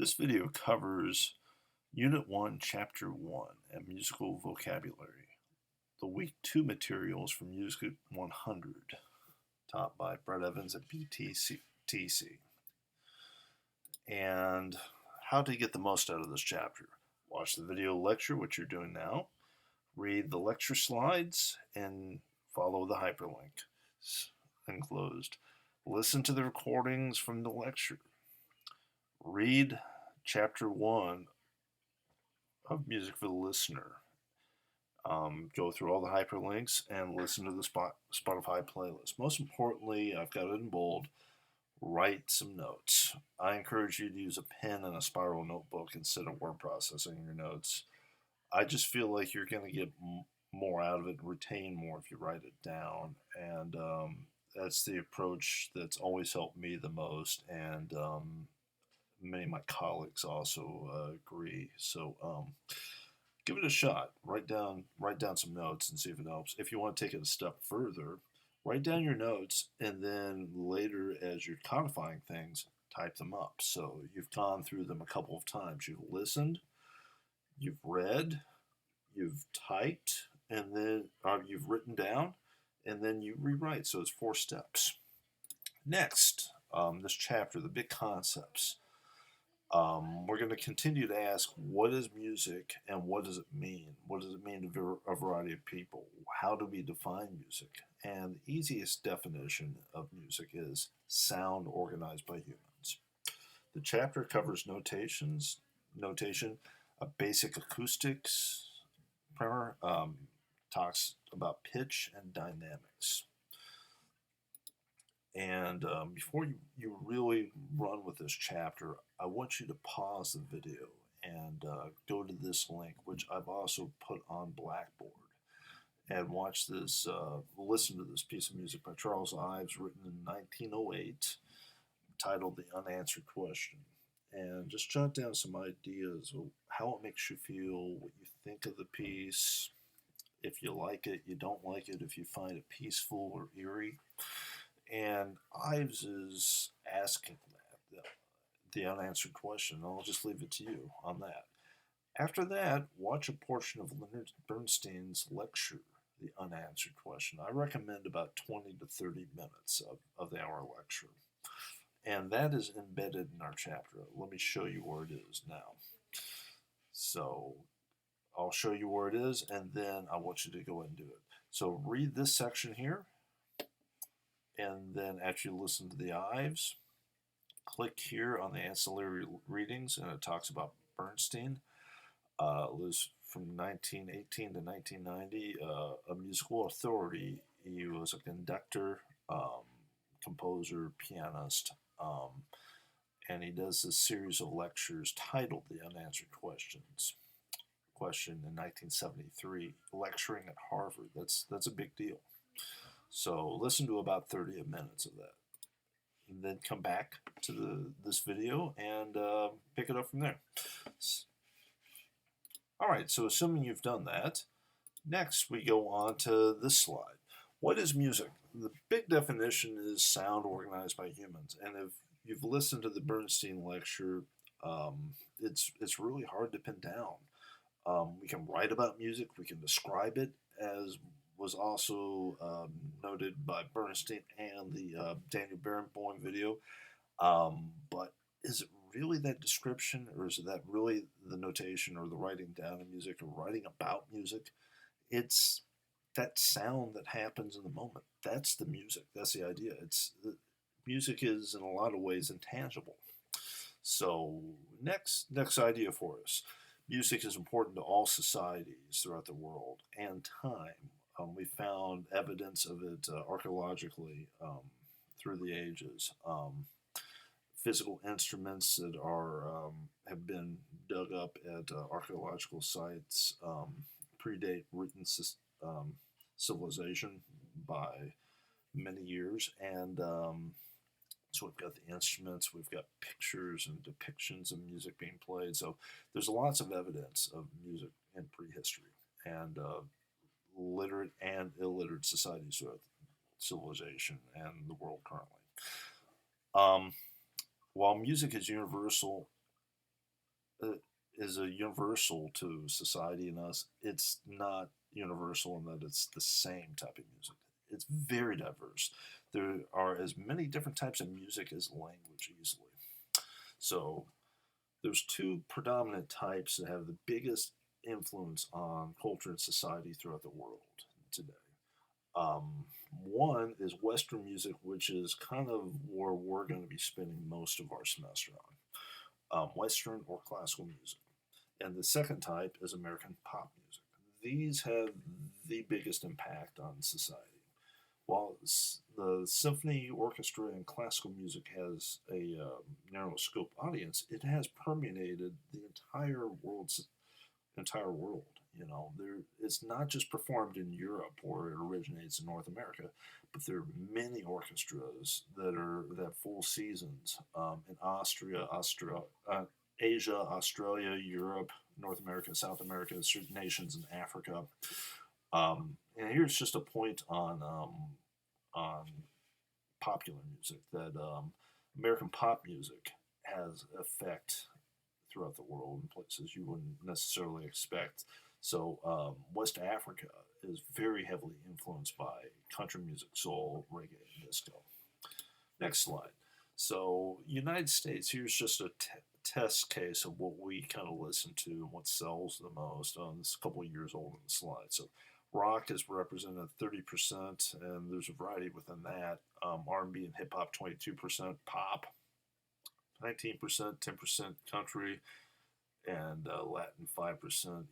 This video covers Unit 1, Chapter 1, and musical vocabulary. The Week 2 materials from Music 100, taught by Brett Evans at BTC. And how to get the most out of this chapter. Watch the video lecture, which you're doing now. Read the lecture slides and follow the hyperlink enclosed. Listen to the recordings from the lecture. Read Chapter 1 of Music for the Listener. Go through all the hyperlinks and listen to the Spotify playlist. Most importantly, I've got it in bold, write some notes. I encourage you to use a pen and a spiral notebook instead of word processing your notes. I just feel like you're going to get more out of it, retain more if you write it down. And that's the approach that's always helped me the most. And many of my colleagues also agree. So give it a shot. Write down some notes and see if it helps. If you want to take it a step further, write down your notes, and then later, as you're codifying things, type them up. So you've gone through them a couple of times. You've listened, you've read, you've typed, and then you've written down, and then you rewrite. So it's 4 steps. Next, this chapter, the big concepts. We're going to continue to ask, what is music and what does it mean? What does it mean to a variety of people? How do we define music? And the easiest definition of music is sound organized by humans. The chapter covers notation, a basic acoustics primer, talks about pitch and dynamics. And before you really run with this chapter, I want you to pause the video and go to this link, which I've also put on Blackboard, and watch this, listen to this piece of music by Charles Ives, written in 1908, titled The Unanswered Question. And just jot down some ideas of how it makes you feel, what you think of the piece, if you like it, you don't like it, if you find it peaceful or eerie. And Ives is asking that, the unanswered question. I'll just leave it to you on that. After that, watch a portion of Leonard Bernstein's lecture, The Unanswered Question. I recommend about 20 to 30 minutes of the hour lecture. And that is embedded in our chapter. Let me show you where it is now. So I'll show you where it is, and then I want you to go ahead and do it. So read this section here. And then after you listen to the Ives, click here on the ancillary readings, and it talks about Bernstein. It was from 1918 to 1990, a musical authority. He was a conductor, composer, pianist, and he does this series of lectures titled The Unanswered Question in 1973, lecturing at Harvard. That's a big deal. So listen to about 30 minutes of that, and then come back to this video and pick it up from there. All right, so assuming you've done that, next we go on to this slide. What is music? The big definition is sound organized by humans. And if you've listened to the Bernstein lecture, it's really hard to pin down. We can write about music, we can describe it, as was also noted by Bernstein and the Daniel Barenboim video. But is it really that description, or is that really the notation or the writing down of music or writing about music? It's that sound that happens in the moment. That's the music. That's the idea. Music is in a lot of ways intangible. So next idea for us. Music is important to all societies throughout the world and time. We found evidence of it archaeologically through the ages. Physical instruments that have been dug up at archaeological sites predate written civilization by many years, and so we've got the instruments, we've got pictures and depictions of music being played. So there's lots of evidence of music in prehistory, and literate and illiterate societies throughout civilization and the world currently. While music is universal uh, is a universal to society and us. It's not universal in that it's the same type of music. It's very diverse. There are as many different types of music as language easily. So there's two predominant types that have the biggest influence on culture and society throughout the world today. Um, One is Western music, which is kind of where we're going to be spending most of our semester on, Western or classical music. And the second type is American pop music. These have the biggest impact on society. While the symphony, orchestra, and classical music has a narrow scope audience, it has permeated the entire world. You know, it's not just performed in Europe or it originates in North America, but there are many orchestras that have full seasons in Asia, Australia, Europe, North America, South America, certain nations in Africa. And here's just a point on popular music that American pop music has effect throughout the world in places you wouldn't necessarily expect. So West Africa is very heavily influenced by country music, soul, reggae, and disco. Next slide. So United States, here's just a test case of what we kind of listen to and what sells the most. This is a couple of years old in the slide. So rock is represented at 30%, and there's a variety within that. R&B and hip hop 22%, pop 19%, 10% country, and Latin 5%,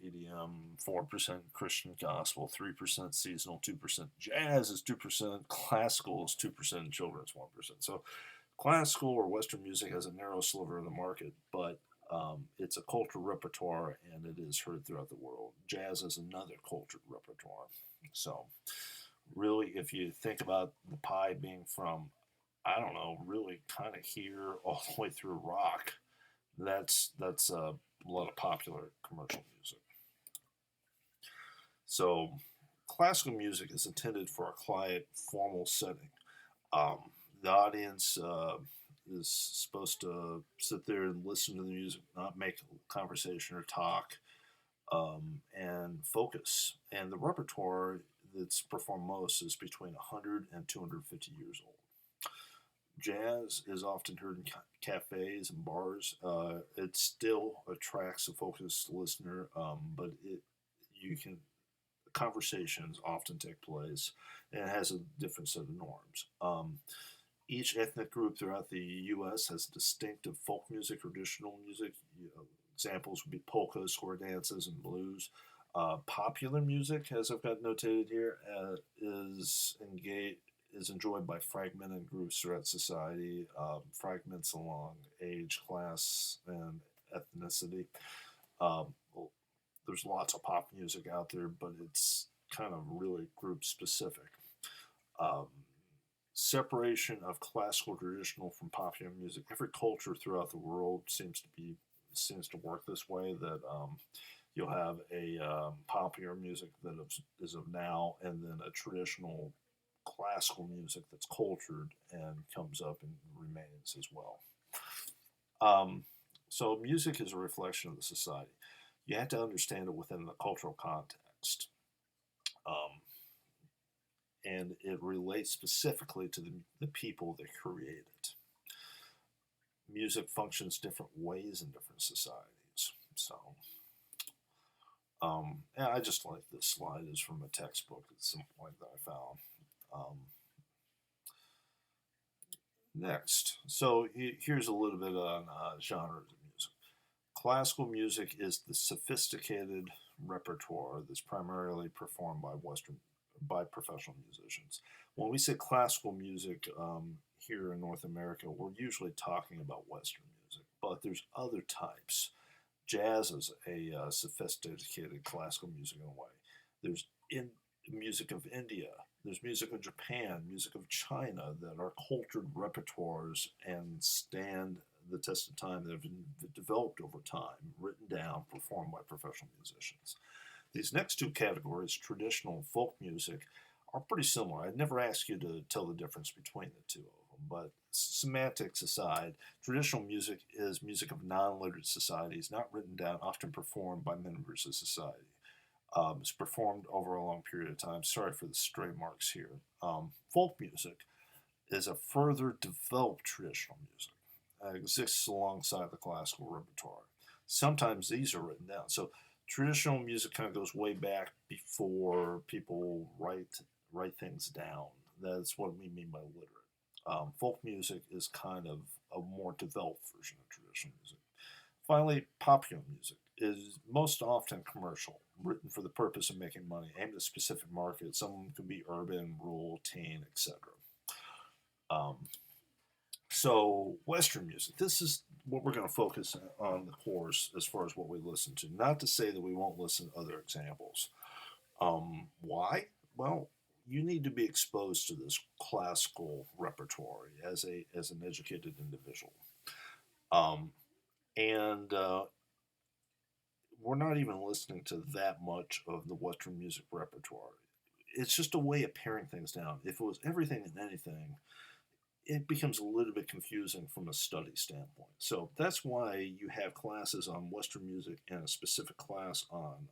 EDM 4%, Christian gospel 3%, seasonal 2%, jazz is 2%, classical is 2%, and children's 1%. So classical or Western music has a narrow sliver of the market, but it's a cultural repertoire and it is heard throughout the world. Jazz is another cultural repertoire. So, really, if you think about the pie being from, I don't know, really kind of here all the way through rock, that's a lot of popular commercial music. So, classical music is intended for a quiet, formal setting. The audience is supposed to sit there and listen to the music, not make conversation or talk, and focus. And the repertoire that's performed most is between 100 and 250 years old. Jazz is often heard in cafes and bars. It still attracts a focused listener, but you can conversations often take place and it has a different set of norms. Each ethnic group throughout the U.S. has distinctive folk music, traditional music. Examples would be polka, square dances, and blues. Popular music, as I've got notated here, is enjoyed by fragmented groups throughout society, fragments along age, class, and ethnicity. Well, there's lots of pop music out there, but it's kind of really group specific. Um, Separation of classical traditional from popular music. Every culture throughout the world seems to work this way. That you'll have a popular music that is of now, and then a traditional classical music that's cultured and comes up and remains as well. Um, so music is a reflection of the society. You have to understand it within the cultural context. Um, and it relates specifically to the people that create it. Music functions different ways in different societies. So, yeah, I just like this slide. It's from a textbook at some point that I found. Um, Next, so here's a little bit on genres of music. Classical music is the sophisticated repertoire that's primarily performed by professional musicians. When we say classical music here in North America, we're usually talking about Western music, but there's other types. Jazz is a sophisticated classical music in a way. There's music of India, there's music of Japan, music of China that are cultured repertoires and stand the test of time that have been developed over time, written down, performed by professional musicians. These next two categories, traditional and folk music, are pretty similar. I'd never ask you to tell the difference between the two of them. But semantics aside, traditional music is music of non-literate societies, not written down, often performed by members of society. It's performed over a long period of time. Sorry for the stray marks here. Folk music is a further developed traditional music. Exists alongside the classical repertoire. Sometimes these are written down. So traditional music kind of goes way back before people write things down. That's what we mean by literate. Folk music is kind of a more developed version of traditional music. Finally, popular music is most often commercial, written for the purpose of making money, aimed at specific markets. Some can be urban, rural, teen, etc. Um, so, Western music, this is what we're going to focus on the course as far as what we listen to. Not to say that we won't listen to other examples. Why? Well, you need to be exposed to this classical repertoire as an educated individual. Um, and We're not even listening to that much of the Western music repertoire. It's just a way of paring things down. If it was everything and anything, it becomes a little bit confusing from a study standpoint. So that's why you have classes on Western music and a specific class on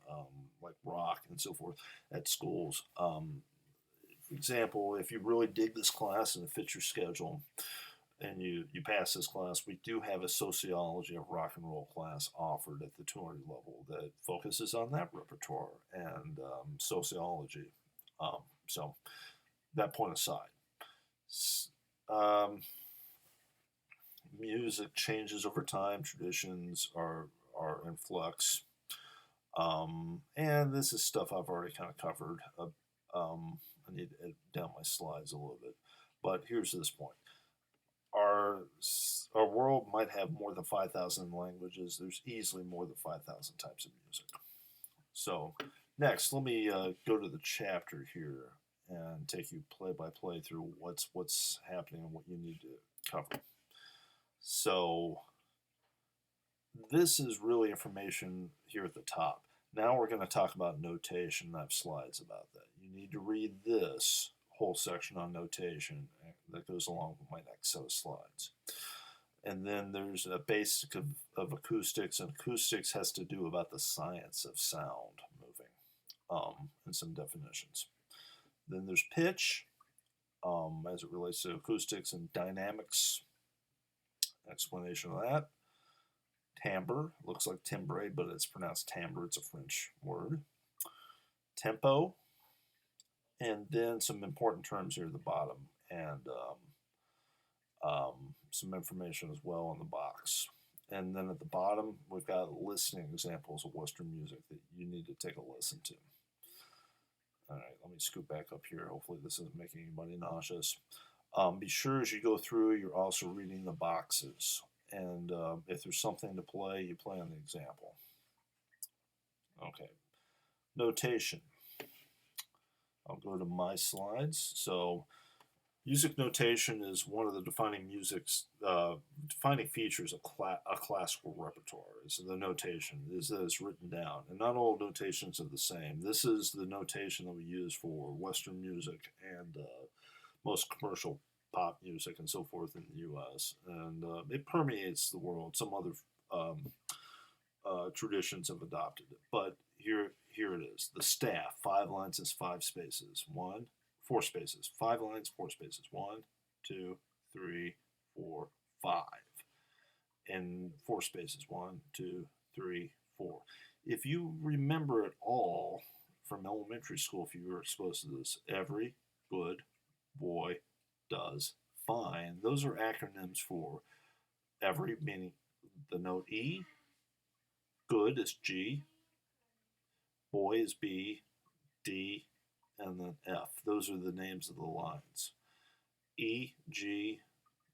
like rock and so forth at schools. For example, if you really dig this class and it fits your schedule, and you pass this class, we do have a sociology of rock and roll class offered at the 200 level that focuses on that repertoire and sociology. So that point aside, um, music changes over time. Traditions are in flux, and this is stuff I've already kind of covered. I need to edit down my slides a little bit, but here's this point. Our our world might have more than 5,000 languages. There's easily more than 5,000 types of music. So next, let me go to the chapter here and take you play by play through what's happening and what you need to cover. So this is really information here at the top. Now we're going to talk about notation. I have slides about that. You need to read this whole section on notation that goes along with my next set of slides. And then there's a basic of acoustics, and acoustics has to do about the science of sound moving, and some definitions. Then there's pitch, as it relates to acoustics, and dynamics, explanation of that. Timbre, looks like timbre, but it's pronounced timbre, it's a French word. Tempo, and then some important terms here at the bottom, and some information as well in the box. And then at the bottom, we've got listening examples of Western music that you need to take a listen to. All right, let me scoot back up here. Hopefully this isn't making anybody nauseous. Be sure as you go through, you're also reading the boxes. And if there's something to play, you play on the example. Okay, notation. I'll go to my slides. So music notation is one of the defining features of a classical repertoire. So the notation is that it's written down, and not all notations are the same. This is the notation that we use for Western music and most commercial pop music and so forth in the U.S. And it permeates the world. Some other traditions have adopted it, but here it is. The staff, 5 lines is 5 spaces. 4 spaces. 5 lines, 4 spaces. 1, 2, 3, 4, 5. And 4 spaces. 1, 2, 3, 4. If you remember it all from elementary school, if you were exposed to this, every good boy does fine. Those are acronyms for every, meaning the note E, good is G, boy is B, D, and then F. Those are the names of the lines. E, G,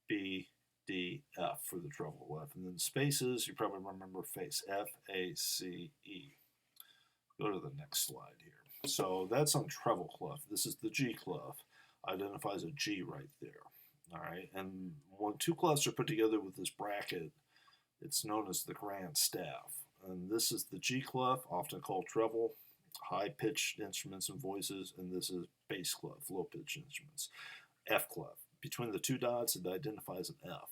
B, D, F for the treble F. And then spaces, you probably remember face, F, A, C, E. Go to the next slide here. So that's on treble clef. This is the G clef. Identifies a G right there. All right, and when 2 clefs are put together with this bracket, it's known as the grand staff. And this is the G clef, often called treble, high-pitched instruments and voices, and this is bass clef, low-pitched instruments. F clef, between the two dots, it identifies an F.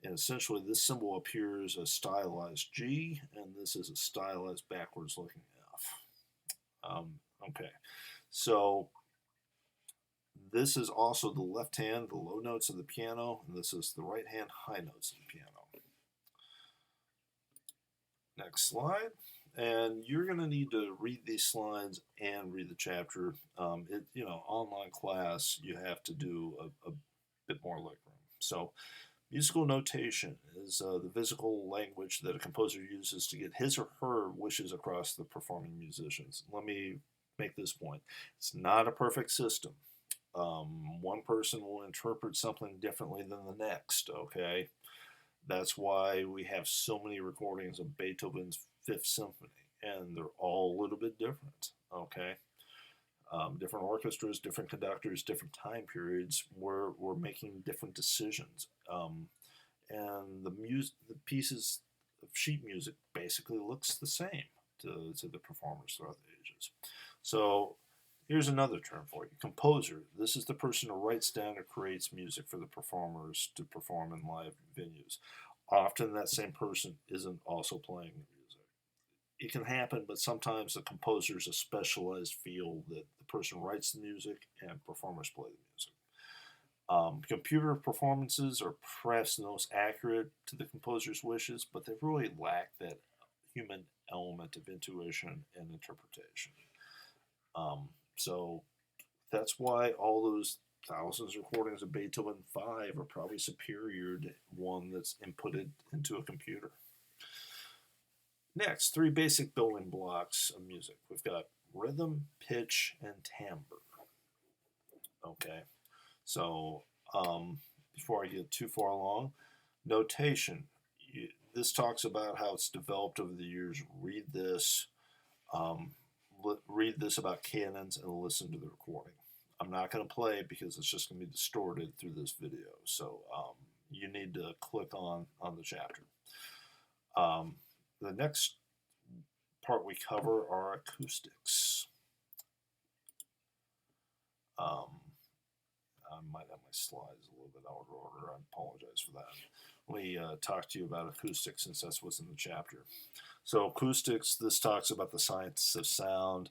And essentially, this symbol appears as stylized G, and this is a stylized backwards looking F. Okay, so this is also the left hand, the low notes of the piano, and this is the right hand, high notes of the piano. Next slide. And you're going to need to read these slides and read the chapter. Online class, you have to do a bit more legwork. So, musical notation is the physical language that a composer uses to get his or her wishes across the performing musicians. Let me make this point. It's not a perfect system. One person will interpret something differently than the next, okay? That's why we have so many recordings of Beethoven's Fifth Symphony, and they're all a little bit different, okay? Different orchestras, different conductors, different time periods, we're making different decisions. And the pieces of sheet music basically looks the same to the performers throughout the ages. So here's another term for you. Composer. This is the person who writes down or creates music for the performers to perform in live venues. Often that same person isn't also playing the music. It can happen, but sometimes the composer is a specialized field that the person writes the music and performers play the music. Computer performances are perhaps the most accurate to the composer's wishes, but they really lack that human element of intuition and interpretation. So that's why all those thousands of recordings of Beethoven 5 are probably superior to one that's inputted into a computer. Next, 3 basic building blocks of music. We've got rhythm, pitch, and timbre. Okay, so before I get too far along, notation. This talks about how it's developed over the years. Read this. Read this about canons and listen to the recording. I'm not going to play it because it's just going to be distorted through this video. So you need to click on the chapter. The next part we cover are acoustics. I might have my slides a little bit out of order. I apologize for that. Let me talk to you about acoustics since that's what's in the chapter. So acoustics, this talks about the science of sound.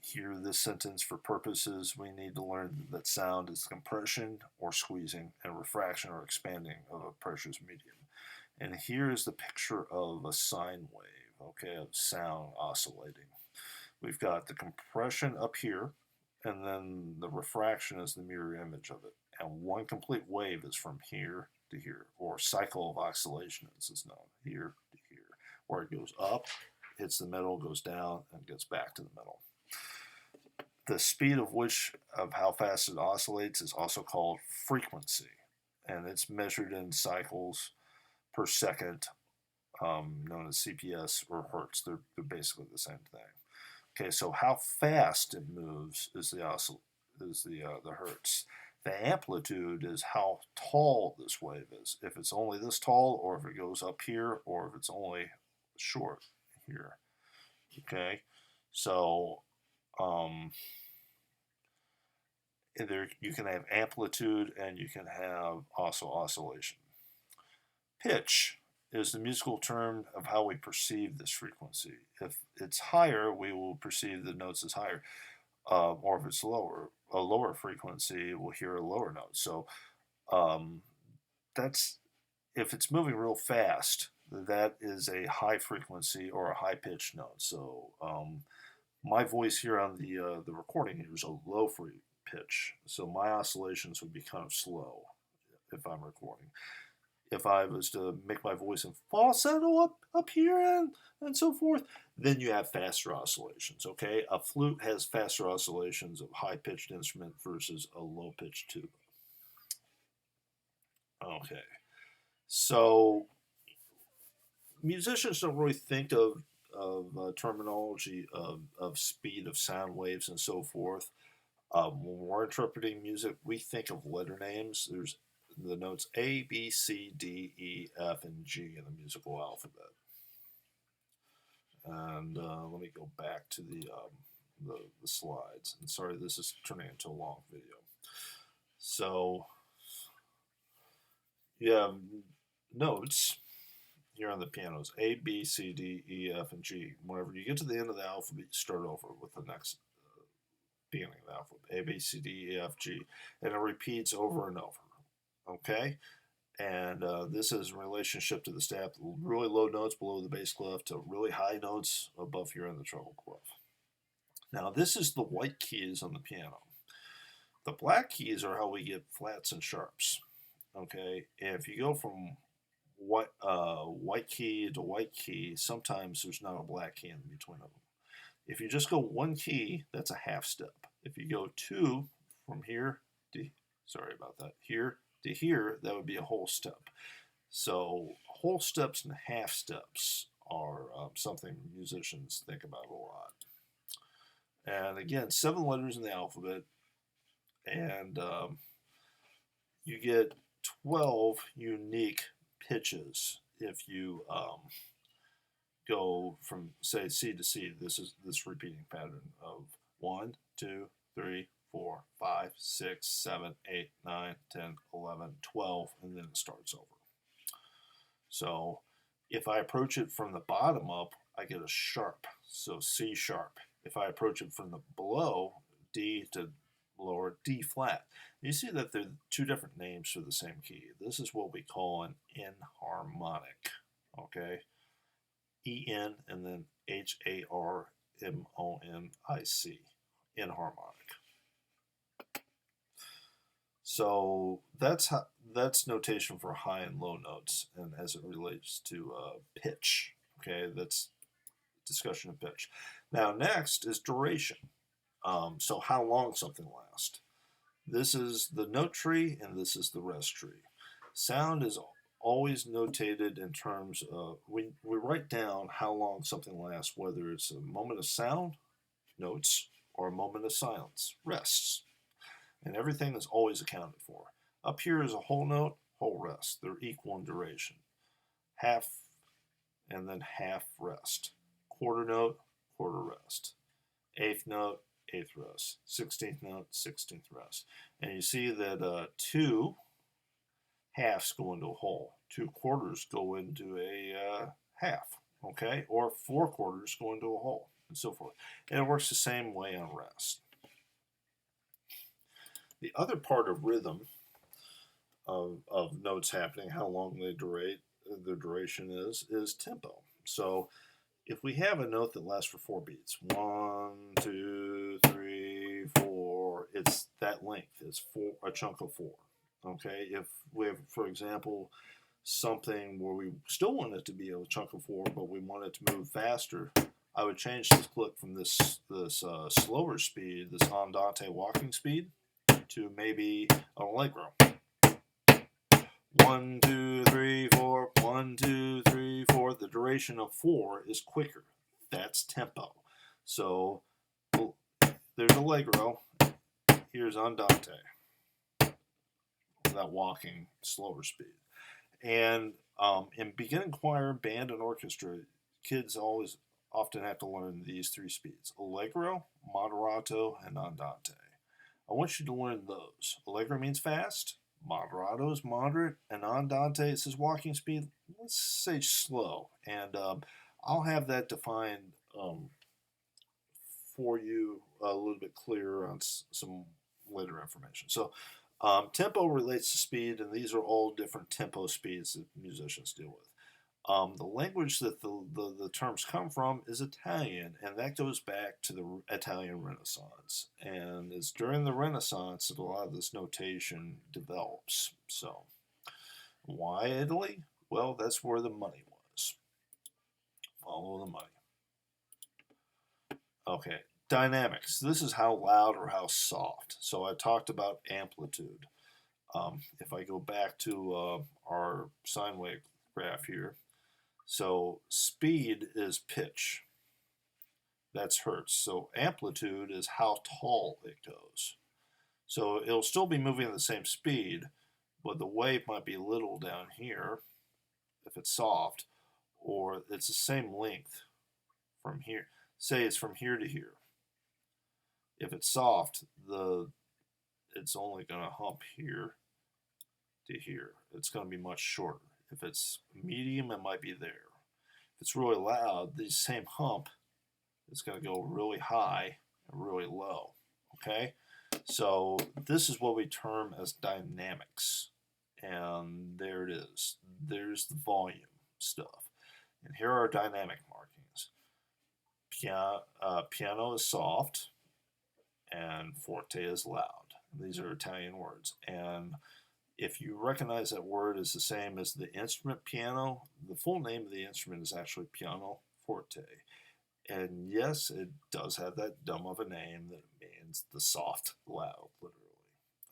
Hear this sentence: for purposes, we need to learn that sound is compression or squeezing and refraction or expanding of a precious medium. And here is the picture of a sine wave, okay, of sound oscillating. We've got the compression up here, and then the refraction is the mirror image of it. And one complete wave is from here to here, or cycle of oscillation as it's known, here to here, where it goes up, hits the middle, goes down, and gets back to the middle. The speed of how fast it oscillates is also called frequency, and it's measured in cycles per second, known as CPS or hertz. They're basically the same thing. Okay, so how fast it moves is the hertz. The amplitude is how tall this wave is. If it's only this tall, or if it goes up here, or if it's only short here. Okay, so you can have amplitude and you can have also oscillation. Pitch is the musical term of how we perceive this frequency. If it's higher, we will perceive the notes as higher, or if it's lower, a lower frequency, we'll hear a lower note. So that's, if it's moving real fast, that is a high frequency or a high pitched note. So my voice here on the recording here is a low pitch, so my oscillations would be kind of slow if I'm recording. If I was to make my voice in falsetto up here and so forth, then you have faster oscillations, okay? A flute has faster oscillations of high-pitched instrument versus a low-pitched tuba. Okay, so musicians don't really think of terminology of speed of sound waves and so forth. When we're interpreting music, we think of letter names. There's the notes A, B, C, D, E, F, and G in the musical alphabet. And let me go back to the slides. And sorry, this is turning into a long video. So you have notes here on the pianos: A, B, C, D, E, F, and G. Whenever you get to the end of the alphabet, you start over with the next beginning of the alphabet: A, B, C, D, E, F, G, and it repeats over and over. Okay, and this is in relationship to the staff: really low notes below the bass clef to really high notes above here in the treble clef. Now, this is the white keys on the piano. The black keys are how we get flats and sharps. Okay, and if you go from white key to white key, sometimes there's not a black key in between of them. If you just go one key, that's a half step. If you go two from here to, sorry about that, here to here, that would be a whole step. So whole steps and half steps are something musicians think about a lot. And again, 7 letters in the alphabet, and you get 12 unique pitches if you go from, say, C to C. This is this repeating pattern of 1, 2, 3, 4, 5, 6, 7, 8, 9, 10, 11, 12, and then it starts over. So if I approach it from the bottom up, I get a sharp, so C sharp. If I approach it from the below, D to lower, D flat. You see that they're two different names for the same key. This is what we call an enharmonic, okay? E-N and then H-A-R-M-O-N-I-C, enharmonic. So that's notation for high and low notes, and as it relates to pitch. Okay, that's discussion of pitch. Now next is duration. So how long something lasts. This is the note tree, and this is the rest tree. Sound is always notated in terms of, we write down how long something lasts, whether it's a moment of sound, notes, or a moment of silence, rests. And everything is always accounted for. Up here is a whole note, whole rest. They're equal in duration. Half and then half rest. Quarter note, quarter rest. Eighth note, eighth rest. 16th note, 16th rest. And you see that 2 halves go into a whole. 2 quarters go into a half, okay? Or 4 quarters go into a whole, and so forth. And it works the same way on rest. The other part of rhythm, of notes happening, how long they the duration is tempo. So if we have a note that lasts for 4 beats, 1, 2, 3, 4, it's that length. It's a chunk of 4. Okay, if we have, for example, something where we still want it to be a chunk of 4, but we want it to move faster, I would change this click from this slower speed, this andante walking speed, to maybe an allegro. 1, 2, 3, 4, 1, 2, 3, 4. The duration of 4 is quicker. That's tempo. So there's allegro. Here's andante. That walking slower speed. And in beginning choir, band, and orchestra, kids often have to learn these 3 speeds: allegro, moderato, and andante. I want you to learn those. Allegro means fast, moderato is moderate, and andante, it says walking speed, let's say slow. And I'll have that defined for you a little bit clearer on some later information. So tempo relates to speed, and these are all different tempo speeds that musicians deal with. The language that the terms come from is Italian, and that goes back to the Italian Renaissance. And it's during the Renaissance that a lot of this notation develops. So, why Italy? Well, that's where the money was. Follow the money. Okay, dynamics. This is how loud or how soft. So I talked about amplitude. If I go back to our sine wave graph here, so speed is pitch. That's hertz. So amplitude is how tall it goes. So it'll still be moving at the same speed, but the wave might be a little down here if it's soft, or it's the same length from here. Say it's from here to here. If it's soft, it's only going to hump here to here. it's going to be much shorter. If it's medium, it might be there. If it's really loud, the same hump is going to go really high and really low. Okay? So this is what we term as dynamics. And there it is. There's the volume stuff. And here are dynamic markings. Piano is soft, and forte is loud. These are Italian words. And if you recognize that word is the same as the instrument piano, the full name of the instrument is actually piano forte. And yes, it does have that dumb of a name that means the soft loud, literally.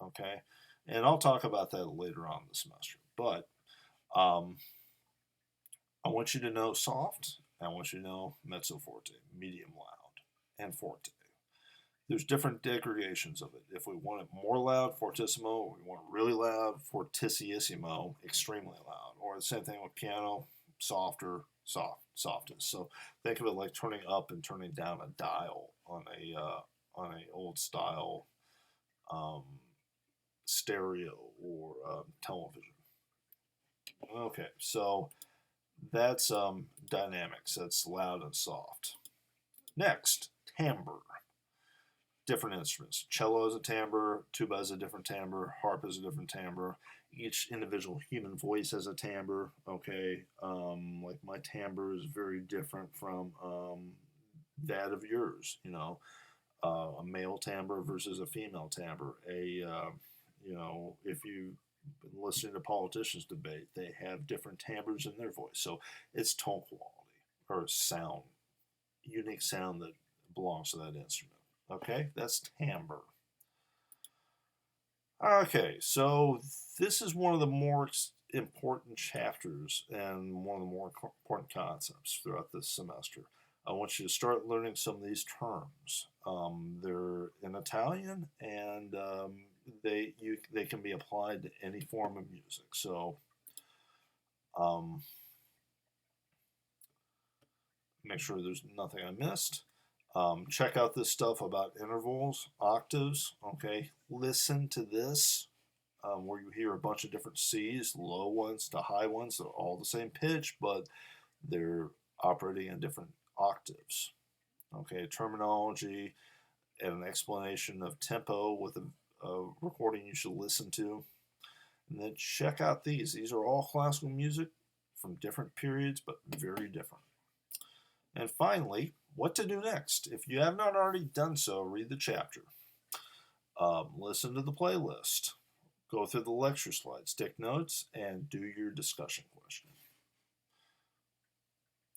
Okay? And I'll talk about that later on in the semester. But I want you to know soft, and I want you to know mezzo forte, medium loud, and forte. There's different degradations of it. If we want it more loud, fortissimo. We want it really loud, fortissimo, extremely loud. Or the same thing with piano, softer, softest. So think of it like turning up and turning down a dial on a old style stereo or television. Okay, so that's dynamics. That's loud and soft. Next, timbre. Different instruments. Cello is a timbre, tuba is a different timbre, harp is a different timbre. Each individual human voice has a timbre. Okay, like my timbre is very different from that of yours. You know, a male timbre versus a female timbre. If you've been listening to politicians debate, they have different timbres in their voice. So it's tone quality or sound, unique sound that belongs to that instrument. Okay, that's timbre. Okay, so this is one of the more important chapters and one of the more important concepts throughout this semester. I want you to start learning some of these terms. They're in Italian, and they can be applied to any form of music. So make sure there's nothing I missed. Check out this stuff about intervals, octaves. Okay, listen to this, where you hear a bunch of different C's, low ones to high ones. They're all the same pitch, but they're operating in different octaves. Okay, terminology and an explanation of tempo with a recording you should listen to. And then check out these. These are all classical music from different periods, but very different. And finally, what to do next. If you have not already done so, read the chapter. Listen to the playlist. Go through the lecture slides, take notes, and do your discussion questions.